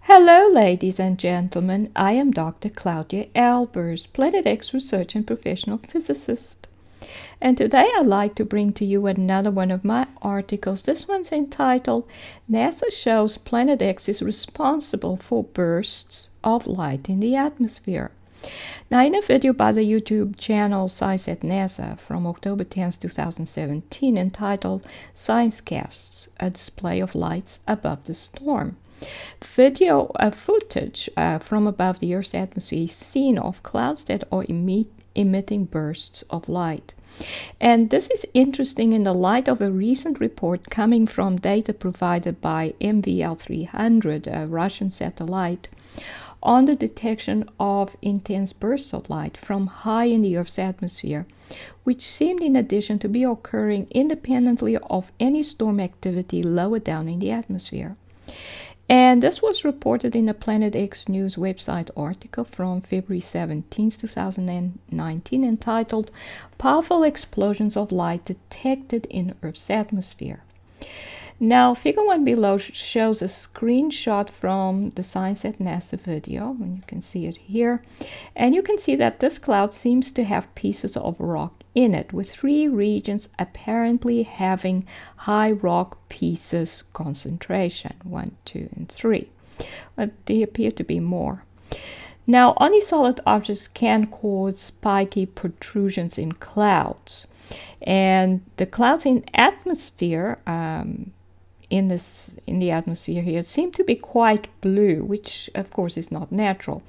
Hello, ladies and gentlemen. I am Dr. Claudia Albers, Planet X research and professional physicist. And today I'd like to bring to you another one of my articles. This one's entitled, NASA shows Planet X is responsible for bursts of light in the atmosphere. Now, in a video by the YouTube channel Science at NASA from October 10, 2017, entitled Science Casts, a display of lights above the storm, video footage from above the Earth's atmosphere is seen of clouds that are emitting bursts of light. And this is interesting in the light of a recent report coming from data provided by MVL-300, a Russian satellite, on the detection of intense bursts of light from high in the Earth's atmosphere, which seemed in addition to be occurring independently of any storm activity lower down in the atmosphere. And this was reported in a Planet X News website article from February 17, 2019, entitled Powerful Explosions of Light Detected in Earth's Atmosphere. Now, figure 1 below shows a screenshot from the Science at NASA video, and you can see it here. And you can see that this cloud seems to have pieces of rock in it, with 3 regions apparently having high rock pieces concentration, 1, 2, and 3. But there appear to be more. Now, only solid objects can cause spiky protrusions in clouds. And the clouds in atmosphere, in the atmosphere here seem to be quite blue, which of course is not natural,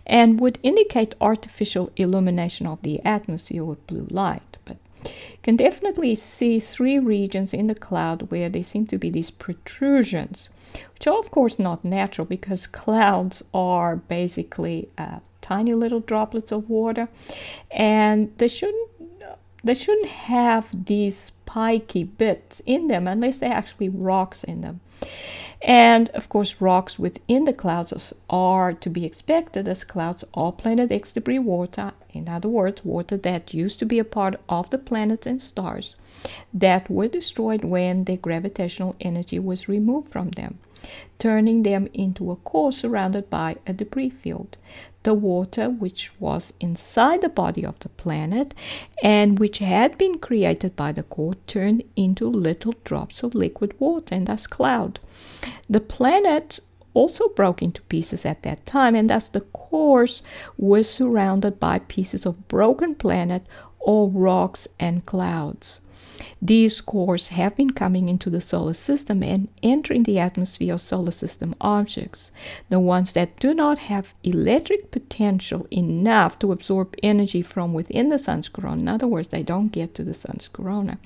and would indicate artificial illumination of the atmosphere with blue light. But you can definitely see 3 regions in the cloud where there seem to be these protrusions, which are of course not natural because clouds are basically tiny little droplets of water, and they shouldn't have these spiky bits in them unless they're actually rocks in them. And of course, rocks within the clouds are to be expected, as clouds are Planet X debris water. In other words, water that used to be a part of the planets and stars that were destroyed when their gravitational energy was removed from them, turning them into a core surrounded by a debris field. The water which was inside the body of the planet and which had been created by the core turned into little drops of liquid water, and thus cloud. The planet also broke into pieces at that time, and thus the cores were surrounded by pieces of broken planet or rocks and clouds. These cores have been coming into the solar system and entering the atmosphere of solar system objects, the ones that do not have electric potential enough to absorb energy from within the sun's corona. In other words, they don't get to the sun's corona,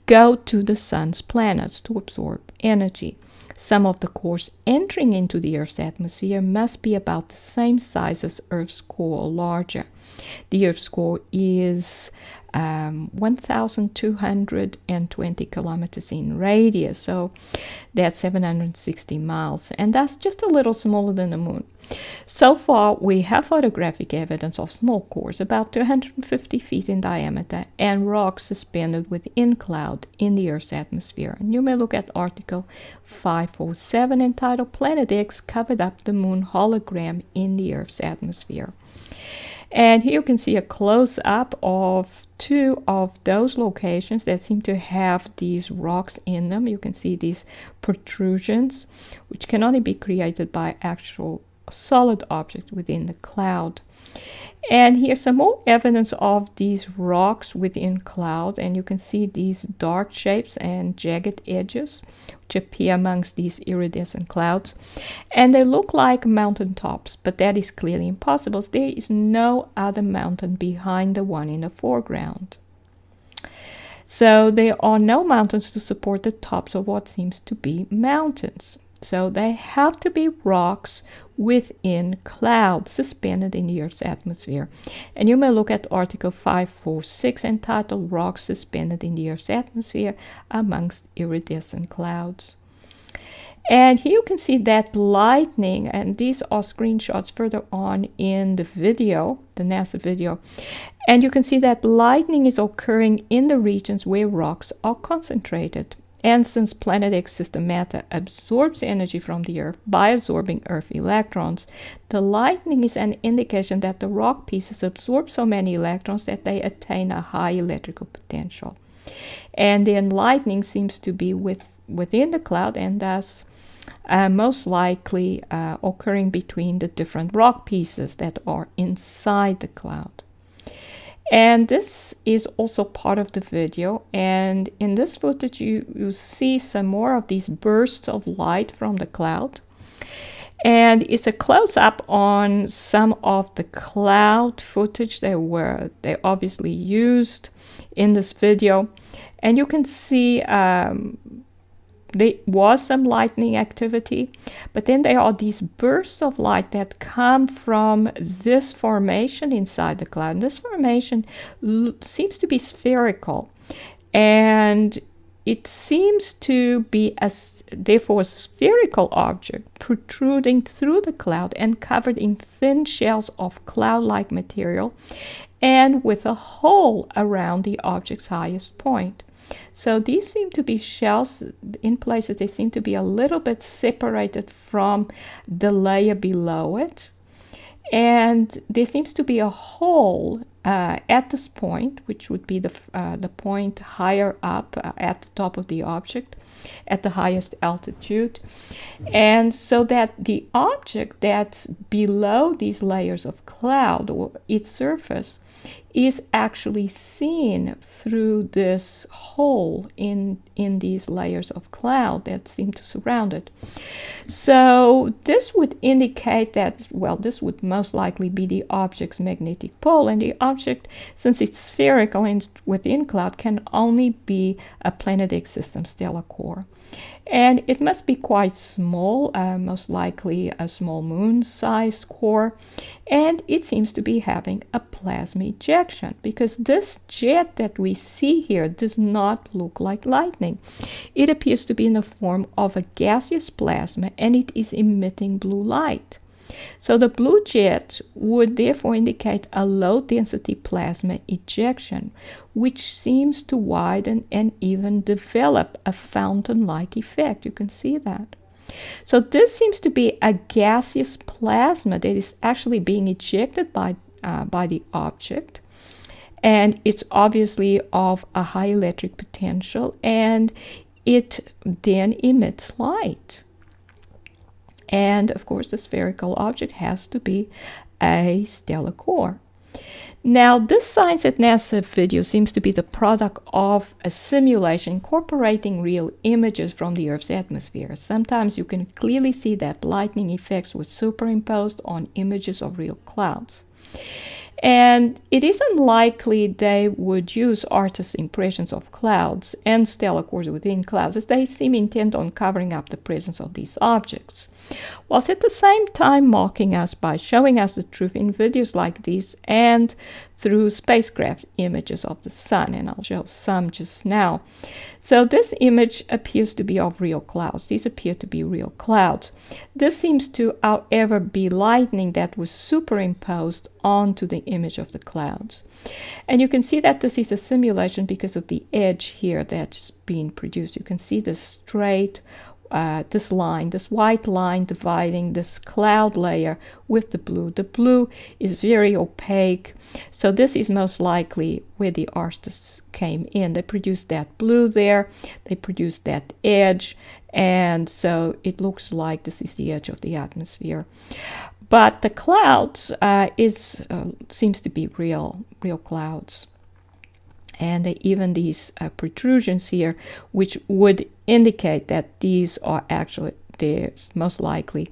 go to the sun's planets to absorb energy. Some of the cores entering into the Earth's atmosphere must be about the same size as Earth's core or larger. The Earth's core is 1,220 kilometers in radius, so that's 760 miles, and that's just a little smaller than the moon. So far, we have photographic evidence of small cores about 250 feet in diameter and rocks suspended within cloud in the Earth's atmosphere. And you may look at article 547 entitled Planet X Covered Up the Moon Hologram in the Earth's Atmosphere. And here you can see a close-up of 2 of those locations that seem to have these rocks in them. You can see these protrusions, which can only be created by actual solid objects within the cloud. And here's some more evidence of these rocks within cloud, and you can see these dark shapes and jagged edges which appear amongst these iridescent clouds, and they look like mountain tops, but that is clearly impossible. There is no other mountain behind the one in the foreground. So there are no mountains to support the tops of what seems to be mountains. So they have to be rocks within clouds suspended in the Earth's atmosphere. And you may look at article 546 entitled Rocks Suspended in the Earth's Atmosphere Amongst Iridescent Clouds. And here you can see that lightning, and these are screenshots further on in the video, the NASA video. And you can see that lightning is occurring in the regions where rocks are concentrated. And since Planet X system matter absorbs energy from the Earth by absorbing Earth electrons, the lightning is an indication that the rock pieces absorb so many electrons that they attain a high electrical potential. And then lightning seems to be within the cloud, and thus most likely occurring between the different rock pieces that are inside the cloud. And this is also part of the video, and in this footage you see some more of these bursts of light from the cloud. And it's a close-up on some of the cloud footage they obviously used in this video. And you can see there was some lightning activity, but then there are these bursts of light that come from this formation inside the cloud. And this formation seems to be spherical, and it seems to be therefore a spherical object protruding through the cloud and covered in thin shells of cloud-like material, and with a hole around the object's highest point. So these seem to be shells. In places they seem to be a little bit separated from the layer below it, and there seems to be a hole at this point, which would be the point higher up at the top of the object at the highest altitude. And so that the object that's below these layers of cloud, or its surface, is actually seen through this hole in these layers of cloud that seem to surround it. So this would indicate that, well, this would most likely be the object's magnetic pole, and the object, since it's spherical and within cloud, can only be a Planet X system stellar core. And it must be quite small, most likely a small moon-sized core, and it seems to be having a plasma ejection, because this jet that we see here does not look like lightning. It appears to be in the form of a gaseous plasma, and it is emitting blue light. So the blue jet would therefore indicate a low-density plasma ejection, which seems to widen and even develop a fountain-like effect. You can see that. So this seems to be a gaseous plasma that is actually being ejected by the object, and it's obviously of a high electric potential, and it then emits light. And of course, the spherical object has to be a stellar core. Now, this Science at NASA video seems to be the product of a simulation incorporating real images from the Earth's atmosphere. Sometimes you can clearly see that lightning effects were superimposed on images of real clouds. And it is unlikely they would use artists' impressions of clouds and stellar cores within clouds, as they seem intent on covering up the presence of these objects, whilst at the same time mocking us by showing us the truth in videos like these and through spacecraft images of the sun, and I'll show some just now. So this image appears to be of real clouds. These appear to be real clouds. This seems to, however, be lightning that was superimposed onto the image of the clouds. And you can see that this is a simulation because of the edge here that's being produced. You can see this straight this line, this white line dividing this cloud layer with the blue. The blue is very opaque, so this is most likely where the artists came in. They produced that blue there, they produced that edge, and so it looks like this is the edge of the atmosphere. But the clouds seems to be real clouds. And even these protrusions here, which would indicate that these are actually, there's most likely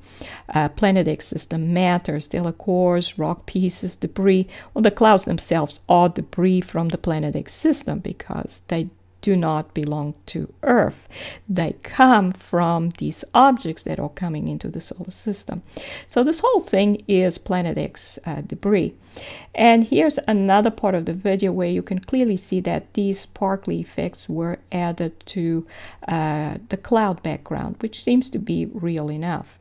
Planet X system matter, stellar cores, rock pieces, debris. Well, the clouds themselves are debris from the Planet X system because they do not belong to Earth. They come from these objects that are coming into the solar system. So this whole thing is Planet X debris. And here's another part of the video where you can clearly see that these sparkly effects were added to the cloud background, which seems to be real enough.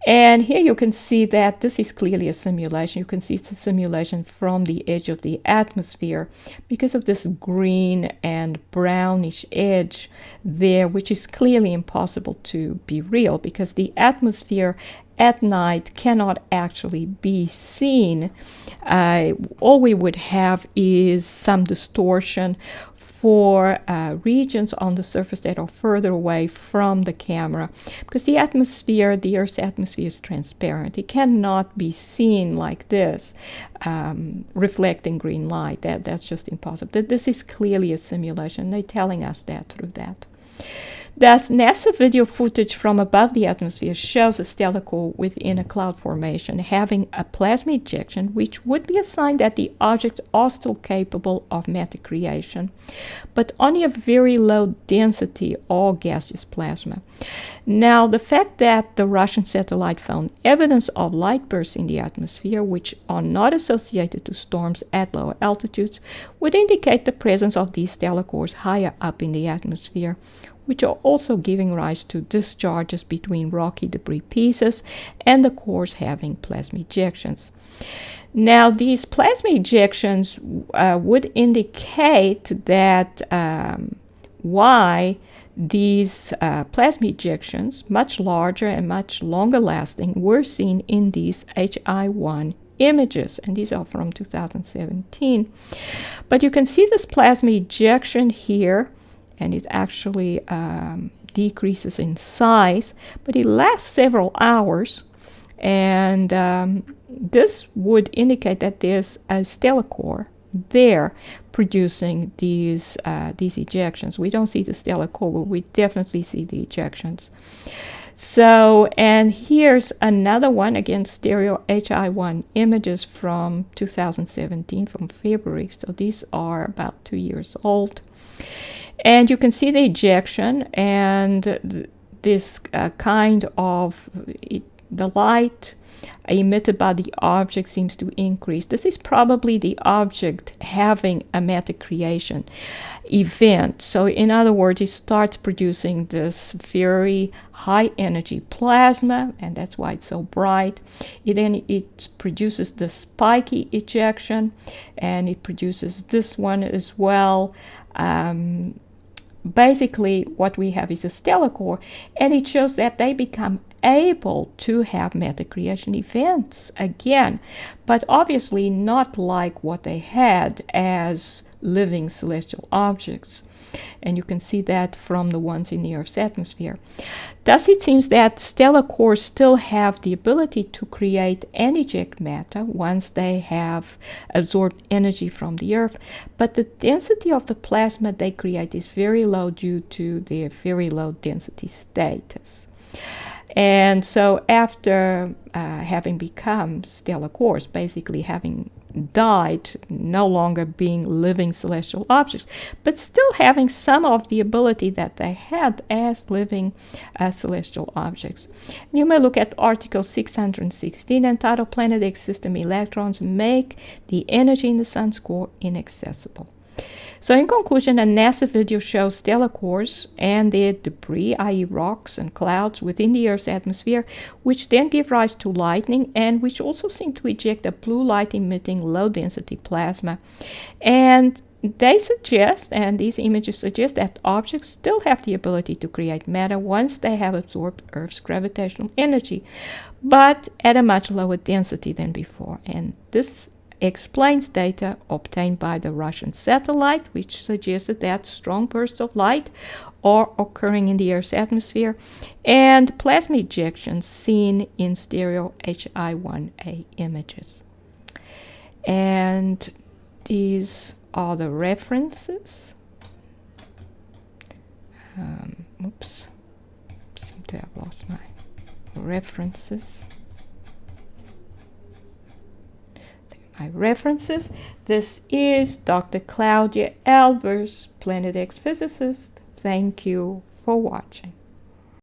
And here you can see that this is clearly a simulation. You can see it's a simulation from the edge of the atmosphere because of this green and brownish edge there, which is clearly impossible to be real because the atmosphere at night cannot actually be seen. All we would have is some distortion for regions on the surface that are further away from the camera, because the atmosphere, the Earth's atmosphere, is transparent. It cannot be seen like this, reflecting green light. That's just impossible. This is clearly a simulation. They're telling us that through that. Thus, NASA video footage from above the atmosphere shows a stellar core within a cloud formation having a plasma ejection, which would be a sign that the objects are still capable of matter creation, but only a very low density or gaseous plasma. Now, the fact that the Russian satellite found evidence of light bursts in the atmosphere, which are not associated to storms at lower altitudes, would indicate the presence of these stellar cores higher up in the atmosphere, which are also giving rise to discharges between rocky debris pieces and the cores having plasma ejections. Now, these plasma ejections would indicate that why these plasma ejections, much larger and much longer lasting, were seen in these HI1 images, and these are from 2017. But you can see this plasma ejection here, and it actually decreases in size, but it lasts several hours, and this would indicate that there's a stellar core there producing these ejections. We don't see the stellar core, but we definitely see the ejections. So, and here's another one, again, stereo HI1 images from 2017, from February. So these are about 2 years old. And you can see the ejection, and this kind of, the light emitted by the object seems to increase. This is probably the object having a matter creation event. So in other words, it starts producing this very high energy plasma, and that's why it's so bright. It produces the spiky ejection, and it produces this one as well. Basically, what we have is a stellar core, and it shows that they become able to have matter creation events again, but obviously not like what they had as living celestial objects. And you can see that from the ones in the Earth's atmosphere. Thus, it seems that stellar cores still have the ability to create and eject matter once they have absorbed energy from the Earth, but the density of the plasma they create is very low due to their very low density status. And so after having become stellar cores, basically having died, no longer being living celestial objects, but still having some of the ability that they had as living celestial objects. And you may look at article 616 entitled Planet X System Electrons Make the Energy in the Sun's Core Inaccessible. So in conclusion, a NASA video shows stellar cores and their debris, i.e. rocks and clouds within the Earth's atmosphere, which then give rise to lightning and which also seem to eject a blue light emitting low density plasma. And they suggest, and these images suggest, that objects still have the ability to create matter once they have absorbed Earth's gravitational energy, but at a much lower density than before. And this explains data obtained by the Russian satellite, which suggested that strong bursts of light are occurring in the Earth's atmosphere, and plasma ejections seen in stereo HI1A images. And these are the references. Oops, seem to have lost my references. References. This is Dr. Claudia Albers, Planet X physicist. Thank you for watching.